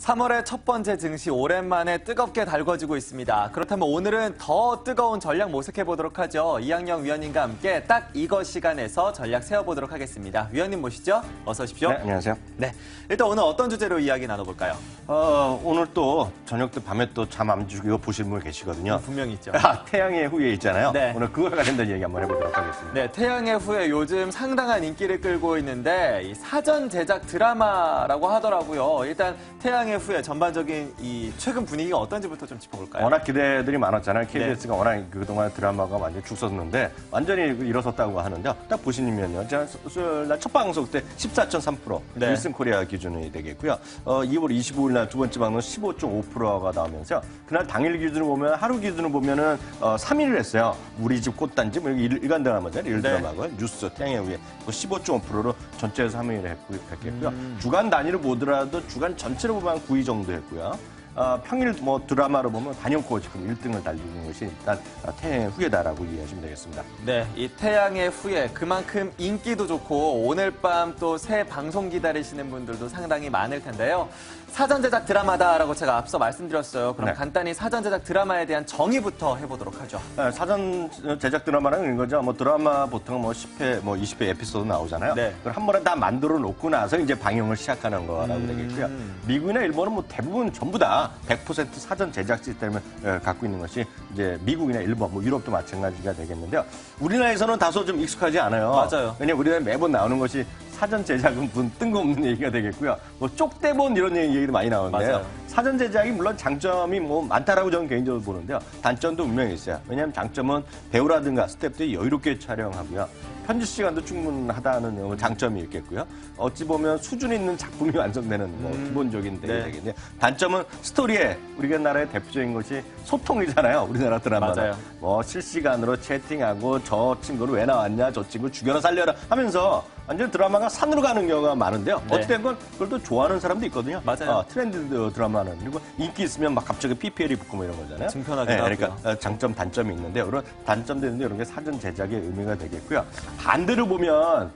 3월의 첫 번째 증시 오랜만에 뜨겁게 달궈지고 있습니다. 그렇다면 오늘은 더 뜨거운 전략 모색해 보도록 하죠. 이학영 위원님과 함께 딱 이거 시간에서 전략 세워보도록 하겠습니다. 위원님 모시죠. 어서 오십시오. 네, 안녕하세요. 네, 일단 오늘 어떤 주제로 이야기 나눠볼까요? 오늘 또 저녁 때 밤에 또 잠 안 주고 보시는 분 계시거든요. 분명히 있죠. 태양의 후예 있잖아요. 네. 오늘 그거와 관련된 얘기 한번 해보도록 하겠습니다. 네, 태양의 후예 요즘 상당한 인기를 끌고 있는데 이 사전 제작 드라마라고 하더라고요. 일단 태양의 후예 전반적인 이 최근 분위기가 어떤지부터 좀 짚어볼까요? 워낙 기대들이 많았잖아요. KBS가 워낙 그동안 드라마가 완전히 죽 섰는데 완전히 일어섰다고 하는데 딱 보시면요. 제가 수요일 날 첫 방송 때 14.3% 네. 윌슨 코리아 기준이 되겠고요. 2월 25일 날 두 번째 방송 15.5%가 나오면서요. 그날 당일 기준으로 보면 하루 기준으로 보면은 3위를 했어요. 우리 집 꽃단지 뭐 일간 드라마잖아요. 일 드라마고요. 뉴스 태양의 후예 15.5%로 전체에서 3위를 했겠고요. 주간 단위로 보더라도 주간 전체로 보면 한 9위 정도 했고요. 평일 뭐 드라마로 보면 단연코 지금 1등을 달리는 것이 일단 태양의 후예다라고 이해하시면 되겠습니다. 네, 이 태양의 후예 그만큼 인기도 좋고 오늘 밤 또 새 방송 기다리시는 분들도 상당히 많을 텐데요. 사전 제작 드라마다라고 제가 앞서 말씀드렸어요. 그럼 네. 간단히 사전 제작 드라마에 대한 정의부터 해보도록 하죠. 사전 제작 드라마라는 이런 거죠. 뭐 드라마 보통 뭐 10회, 뭐 20회 에피소드 나오잖아요. 네. 그걸 한 번에 다 만들어 놓고 나서 이제 방영을 시작하는 거라고 되겠고요. 미국이나 일본은 뭐 대부분 전부 다 100% 사전 제작 시스템을 갖고 있는 것이 이제 미국이나 일본, 뭐 유럽도 마찬가지가 되겠는데요. 우리나라에서는 다소 좀 익숙하지 않아요. 맞아요. 왜냐면 우리나라에 매번 나오는 것이 사전 제작은 뜬금없는 얘기가 되겠고요. 뭐 쪽대본 이런 얘기도 많이 나오는데요. 맞아요. 사전 제작이 물론 장점이 뭐 많다라고 저는 개인적으로 보는데요. 단점도 분명히 있어요. 왜냐하면 장점은 배우라든가 스태프들이 여유롭게 촬영하고요. 편집 시간도 충분하다는 장점이 있겠고요. 어찌 보면 수준 있는 작품이 완성되는 뭐 기본적인 네. 되겠는데 단점은 스토리에 우리나라의 대표적인 것이 소통이잖아요. 우리나라 드라마는. 맞아요. 뭐 실시간으로 채팅하고 저 친구를 왜 나왔냐, 저 친구 죽여라 살려라 하면서 완전 드라마가 산으로 가는 경우가 많은데요. 네. 어찌된 건 그걸 또 좋아하는 사람도 있거든요. 맞아요. 트렌드 드라마는. 그리고 인기 있으면 막 갑자기 PPL이 붙고 뭐 이런 거잖아요. 증편하기도 그러니까 하고요. 장점, 단점이 있는데 그런 단점도 있는데 이런 게 사전 제작의 의미가 되겠고요. 반대로 보면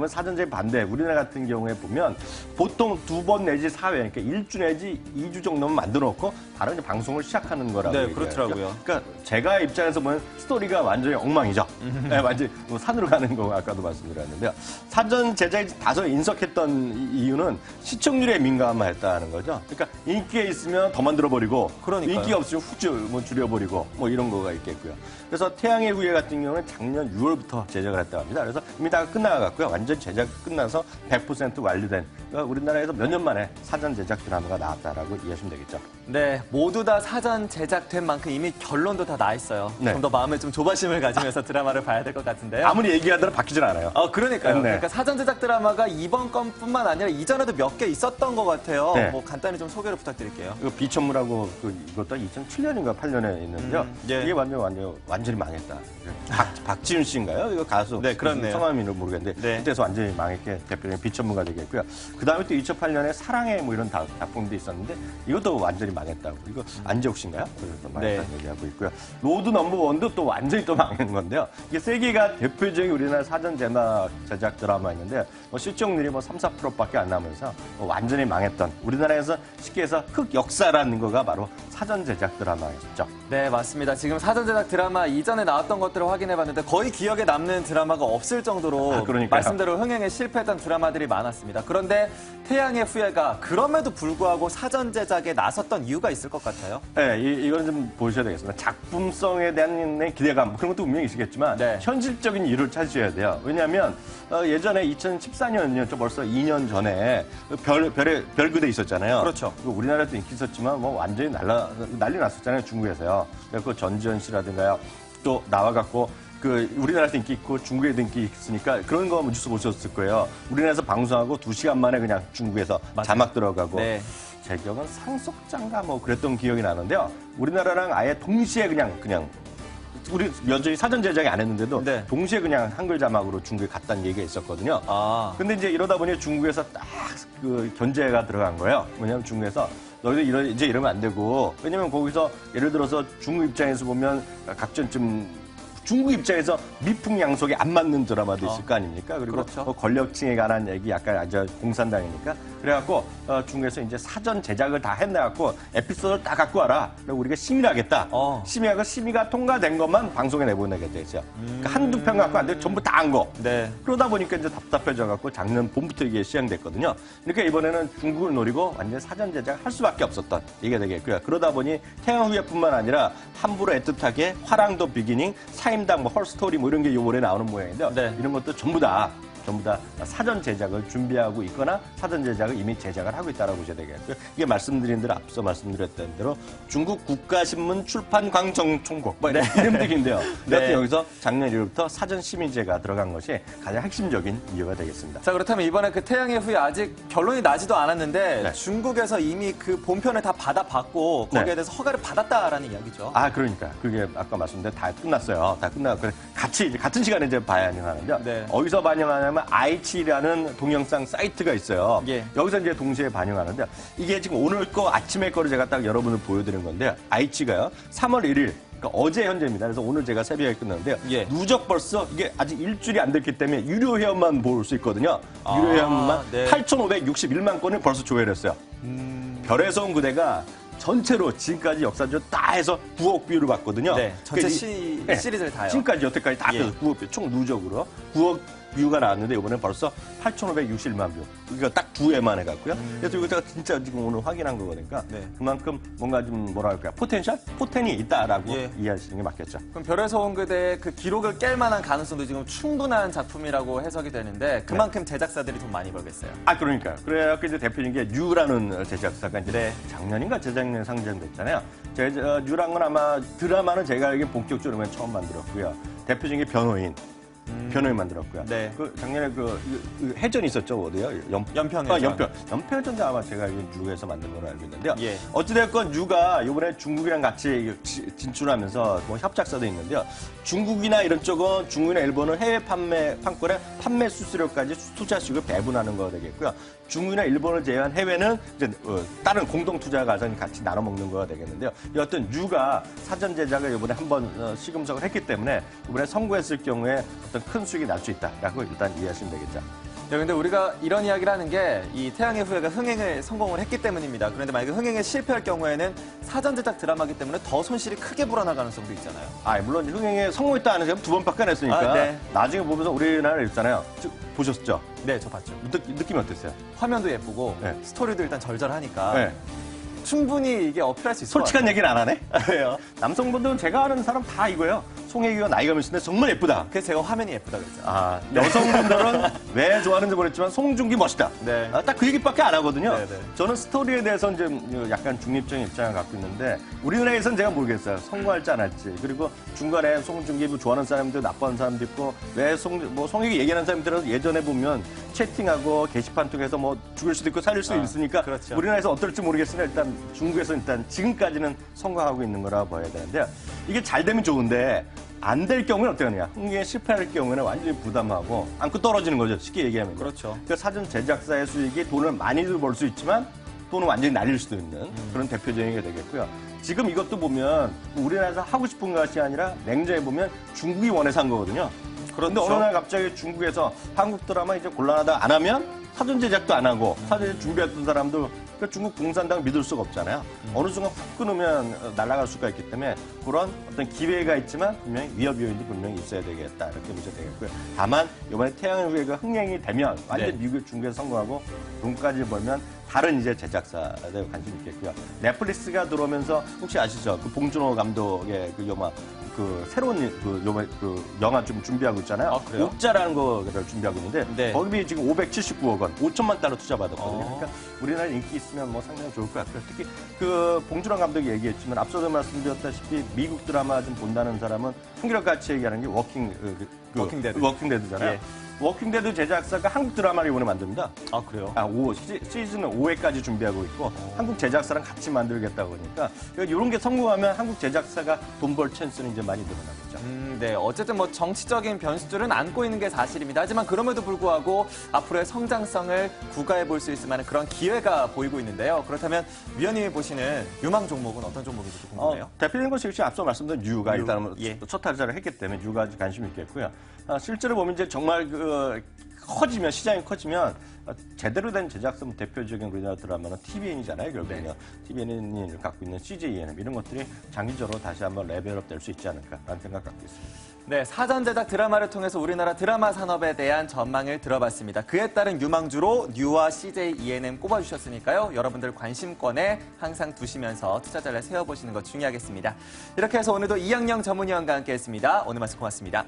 사전 제작 반대. 우리나라 같은 경우에 보면 보통 2번 내지 4회, 그러니까 1주 내지 2주 정도만 만들어 놓고 바로 이제 방송을 시작하는 거라고. 네, 얘기해요. 그렇더라고요. 그러니까 제가 입장에서 보면 스토리가 완전히 엉망이죠. 네, 완전히 뭐 산으로 가는 거 아까도 말씀드렸는데요. 사전 제작이 다소 인석했던 이유는 시청률에 민감했다는 거죠. 그러니까 인기가 있으면 더 만들어버리고 그러니까요. 인기가 없으면 뭐 줄여버리고 뭐 이런 거가 있겠고요. 그래서 태양의 후예 같은 경우는 작년 6월부터 제작을 했다고 합니다. 그래서 이미 다 끝나갔고요. 완전 제작 끝나서 100% 완료된 그러니까 우리나라에서 몇 년 만에 사전 제작 드라마가 나왔다라고 이해하시면 되겠죠. 네, 모두 다 사전 제작된 만큼 이미 결론도 다 나 있어요. 네. 좀 더 마음에 좀 조바심을 가지면서 드라마를 봐야 될 것 같은데요. 아무리 얘기하더라도 바뀌질 않아요. 그러니까요. 네. 그러니까 사전 제작 드라마가 이번 건뿐만 아니라 이전에도 몇 개 있었던 것 같아요. 네. 뭐 간단히 좀 소개를 부탁드릴게요. 이거 비천무라고 이것도 2007년인가 8년에 있는데요. 예. 이게 완전히 망했다. 박지윤 씨인가요? 이거 가수. 네, 그렇네요. 성함이는 모르겠는데 네. 그때서 완전히 망했게 대표적인 비천무가 되겠고요. 그 다음에 또 2008년에 사랑해 뭐 이런 작품도 있었는데 이것도 완전히 망했다고. 이거 안재욱 씨인가요? 그래서 망했다는 네. 얘기하고 있고요. 로드 넘버 원도 또 완전히 또 망한 건데요. 이게 세 개가 대표적인 우리나라 사전 제작 드라마였는데 시청률이 3, 4%밖에 안 나면서 완전히 망했던 우리나라에서 쉽게 해서 흑역사라는 거가 바로 사전 제작 드라마였죠. 네, 맞습니다. 지금 사전 제작 드라마 이전에 나왔던 것들을 확인해봤는데 거의 기억에 남는 드라마가 없을 정도로 그러니까요. 말씀대로 흥행에 실패했던 드라마들이 많았습니다. 그런데 태양의 후예가 그럼에도 불구하고 사전 제작에 나섰던 이유가 있을 것 같아요. 네, 이건 좀 보셔야 되겠습니다. 작품성에 대한 기대감 그런 것도 분명히 있겠지만 네. 현실적인 이유를 찾으셔야 돼요. 왜냐하면 예전에 2014년이었죠. 벌써 2년 전에 별그대 있었잖아요. 그렇죠. 우리나라도 인기 있었지만 뭐 완전히 난리 났었잖아요. 중국에서요. 그래서 전지현 씨라든가요. 또 나와갖고 우리나라에서 인기 있고 중국에도 인기 있으니까 그런 거 뉴스 보셨을 거예요. 우리나라에서 방송하고 2시간 만에 그냥 중국에서 맞아요. 자막 들어가고. 네. 제 기억은 상속장가 뭐 그랬던 기억이 나는데요. 우리나라랑 아예 동시에 그냥 우리 여전히 사전 제작이 안 했는데도 네. 동시에 그냥 한글 자막으로 중국에 갔다는 얘기가 있었거든요. 근데 이제 이러다 보니 중국에서 딱 견제가 들어간 거예요. 왜냐하면 중국에서 너희들 이제 이러면 안 되고 왜냐면 거기서 예를 들어서 중국 입장에서 보면 각전쯤 중국 입장에서 미풍양속에 안 맞는 드라마도 있을 거 아닙니까? 그리고 그렇죠. 뭐 권력층에 관한 얘기 약간 아주 공산당이니까 그래갖고 중국에서 이제 사전 제작을 다 해내갖고 에피소드를 다 갖고 와라. 그리고 우리가 심의하겠다. 심의하고 심의가 통과된 것만 방송에 내보내게 되죠. 그러니까 한두 편 갖고 안 돼. 전부 다 한 거. 네. 그러다 보니까 이제 답답해져갖고 작년 봄부터 이게 시행됐거든요. 그러니까 이번에는 중국을 노리고 완전 사전 제작을 할 수밖에 없었던 이게 되겠고요. 그러다 보니 태양 후예뿐만 아니라 함부로 애틋하게 화랑도 비기닝, 사임당, 뭐 헐스토리 뭐 이런 게 요번에 나오는 모양인데요. 네. 이런 것도 전부 다 사전 제작을 준비하고 있거나 사전 제작을 이미 제작을 하고 있다라고 보셔야 되겠고요. 이게 말씀드린 대로 앞서 말씀드렸던 대로 중국 국가신문 출판 광정총국 뭐 이름들인데요. 네. 여기서 작년 1월부터 사전 심의제가 들어간 것이 가장 핵심적인 이유가 되겠습니다. 자, 그렇다면 이번에 그 태양의 후예 아직 결론이 나지도 않았는데 네. 중국에서 이미 그 본편을 다 받아봤고 거기에 네. 대해서 허가를 받았다라는 이야기죠. 아, 그러니까. 그게 아까 말씀드린 다 끝났어요. 다 끝나고. 같은 시간에 이제 반영하는데요. 네. 어디서 반영하냐면 아이치라는 동영상 사이트가 있어요. 예. 여기서 이제 동시에 반영하는데 이게 지금 오늘 거 아침에 거를 제가 딱 여러분을 보여드린 건데 아이치가요. 3월 1일. 그러니까 어제 현재입니다. 그래서 오늘 제가 새벽에 끝났는데요. 예. 누적 벌써 이게 아직 일주일이 안 됐기 때문에 유료 회원만 볼 수 있거든요. 유료 회원만 네. 8,561만 건을 벌써 조회했어요. 별에서 온 그대가 전체로 지금까지 역사적으로 다 해서 9억 뷰를 받거든요. 네, 전체 그러니까 시리즈를 다요. 지금까지 여태까지 다 예. 9억 뷰, 총 누적으로 9억 뷰가 나왔는데 이번에 벌써 8,561만 뷰. 그러니까 딱 두 해만 해갖고요. 그래서 이거 제가 진짜 지금 오늘 확인한 거니까 네. 그만큼 뭔가 좀 뭐랄까 포텐이 있다라고 예. 이해하시는 게 맞겠죠. 그럼 별에서 온 그대의 그 기록을 깰 만한 가능성도 지금 충분한 작품이라고 해석이 되는데 그만큼 제작사들이 돈 많이 벌겠어요. 아, 그러니까요. 그래갖고 이제 대표적인 게 뉴라는 제작사가 이제 네. 작년인가 재작년에 상장됐잖아요. 뉴라는 건 아마 드라마는 제가 알기엔 본격적으로 처음 만들었고요. 대표적인 게 변호인 만들었고요. 네. 그 작년에 해전이 있었죠, 어디요? 연평해전. 연평해전도 아마 제가 알기엔 뉴에서 만든 걸로 알고 있는데요. 예. 어찌됐건 뉴가 이번에 중국이랑 같이 진출하면서 뭐 협작사도 있는데요. 중국이나 이런 쪽은 중국이나 일본은 해외 판권에 판매 수수료까지 투자식을 배분하는 거 되겠고요. 중국이나 일본을 제외한 해외는 이제 다른 공동 투자 과정이 같이 나눠 먹는 거가 되겠는데요. 여하튼 뉴가 사전 제작을 이번에 한번 시금석을 했기 때문에 이번에 선고했을 경우에 어떤 큰 수익이 날 수 있다라고 일단 이해하시면 되겠죠. 네, 근데 우리가 이런 이야기를 하는 게 이 태양의 후예가 흥행을 성공을 했기 때문입니다. 그런데 만약에 흥행에 실패할 경우에는 사전 제작 드라마이기 때문에 더 손실이 크게 불어날 가능성도 있잖아요. 아, 물론 흥행에 성공했다 하는 제가 2번밖에 안 했으니까 네. 나중에 보면서 우리나라 있잖아요. 보셨죠? 네, 저 봤죠. 느낌이 어땠어요? 화면도 예쁘고 네. 스토리도 일단 절절하니까 네. 충분히 이게 어필할 수 있을 것 같아요. 솔직한 얘기는 안 하네? 왜요? 남성분들은 제가 아는 사람 다 이거예요. 송혜교가 나이가 몇인데 정말 예쁘다. 그래서 제가 화면이 예쁘다 그랬잖아요. 아, 여성분들은 왜 좋아하는지 모르겠지만 송중기 멋있다. 네. 딱 그 얘기밖에 안 하거든요. 네, 네. 저는 스토리에 대해서 이제 약간 중립적인 입장을 갖고 있는데 우리나라에서는 제가 모르겠어요. 성공할지 안 할지. 그리고 중간에 송중기 뭐 좋아하는 사람도 나빠하는 사람도 있고 왜 송혜교 얘기하는 사람들은 예전에 보면 채팅하고 게시판 통해서 뭐 죽을 수도 있고 살릴 수도 있으니까 그렇죠. 우리나라에서 어떨지 모르겠으나 일단 중국에서 일단 지금까지는 성공하고 있는 거라 봐야 되는데 이게 잘 되면 좋은데 안 될 경우는 어떻게 하느냐. 흥행에 실패할 경우에는 완전히 부담하고 안고 떨어지는 거죠. 쉽게 얘기하면. 그렇죠. 그 사전 제작사의 수익이 돈을 많이도 벌 수 있지만 돈은 완전히 날릴 수도 있는 그런 대표적인 게 되겠고요. 지금 이것도 보면 우리나라에서 하고 싶은 것이 아니라 냉정해 보면 중국이 원해서 한 거거든요. 그런데 어느 날 갑자기 중국에서 한국 드라마 이제 곤란하다 안 하면 사전 제작도 안 하고 사전 제작 준비했던 사람도 그러니까 중국 공산당 믿을 수가 없잖아요. 어느 순간 훅 끊으면 날아갈 수가 있기 때문에 그런 어떤 기회가 있지만 분명히 위협 요인도 분명히 있어야 되겠다 이렇게 보셔야 되겠고요. 다만 이번에 태양의 후예가 흥행이 되면 완전 네. 미국 중국에서 성공하고 돈까지 벌면 다른 이제 제작사들 관심이 있겠고요. 넷플릭스가 들어오면서 혹시 아시죠? 그 봉준호 감독의 그 영화 그 새로운 그 영화 좀 준비하고 있잖아요. 아, 그래요? 옥자라는 거를 준비하고 있는데 네. 거기 지금 579억 원, 5천만 달러 투자받았거든요. 어. 그러니까 우리나라 인기 있으면 뭐 상당히 좋을 것 같고요. 특히 그 봉준호 감독이 얘기했지만 앞서도 말씀드렸다시피 미국 드라마 좀 본다는 사람은 한결같이 얘기하는 게 워킹데드잖아요. 예. 워킹데드 제작사가 한국 드라마를 이번에 만듭니다. 아, 그래요? 시즌 5회까지 준비하고 있고 한국 제작사랑 같이 만들겠다고 하니까 이런 게 성공하면 한국 제작사가 돈 벌 찬스는 이제 많이 늘어나겠죠. 네. 어쨌든 뭐 정치적인 변수들은 안고 있는 게 사실입니다. 하지만 그럼에도 불구하고 앞으로의 성장성을 구가해 볼 수 있을 만한 그런 기회가 보이고 있는데요. 그렇다면 위원님이 보시는 유망 종목은 어떤 종목인지 궁금해요. 대표적인 것이 역시 앞서 말씀드린 뉴가 뉴, 일단 예. 첫 타자를 했기 때문에 뉴가 관심이 있겠고요. 실제로 보면 이제 정말 커지면 시장이 커지면 제대로 된 제작성 대표적인 우리나라 드라마는 TVN이잖아요. 결국은요. TVN이 갖고 있는 CJ ENM 이런 것들이 장기적으로 다시 한번 레벨업 될 수 있지 않을까라는 생각 갖고 있습니다. 네, 사전 제작 드라마를 통해서 우리나라 드라마 산업에 대한 전망을 들어봤습니다. 그에 따른 유망주로 뉴와 CJ ENM 꼽아주셨으니까요. 여러분들 관심권에 항상 두시면서 투자 전략 세워보시는 것 중요하겠습니다. 이렇게 해서 오늘도 이양영 전문위원과 함께했습니다. 오늘 말씀 고맙습니다.